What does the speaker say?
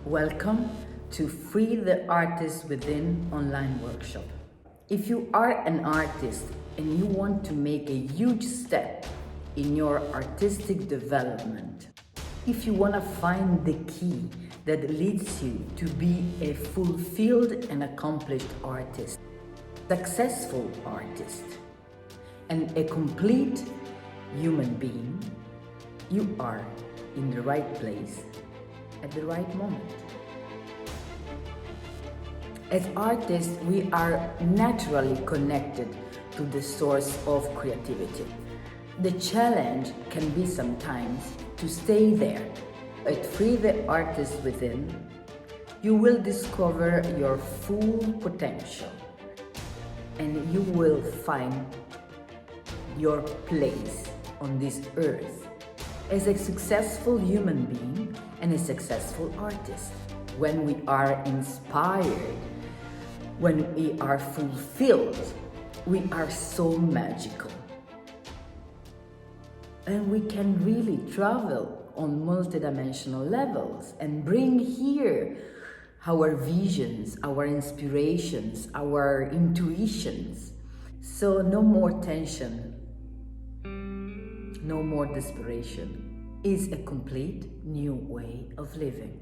Welcome to Free the Artist Within online workshop. If you are an artist and you want to make a huge step in your artistic development, if you want to find the key that leads you to be a fulfilled and accomplished artist, successful artist, and a complete human being, you are in the right place at the right moment. As artists, we are naturally connected to the source of creativity. The challenge can be sometimes to stay there. At Free the Artist Within, you will discover your full potential and you will find your place on this earth as a successful human being and a successful artist. When we are inspired, when we are fulfilled, we are so magical. And we can really travel on multidimensional levels and bring here our visions, our inspirations, our intuitions. So no more tension, no more desperation. Is a complete new way of living.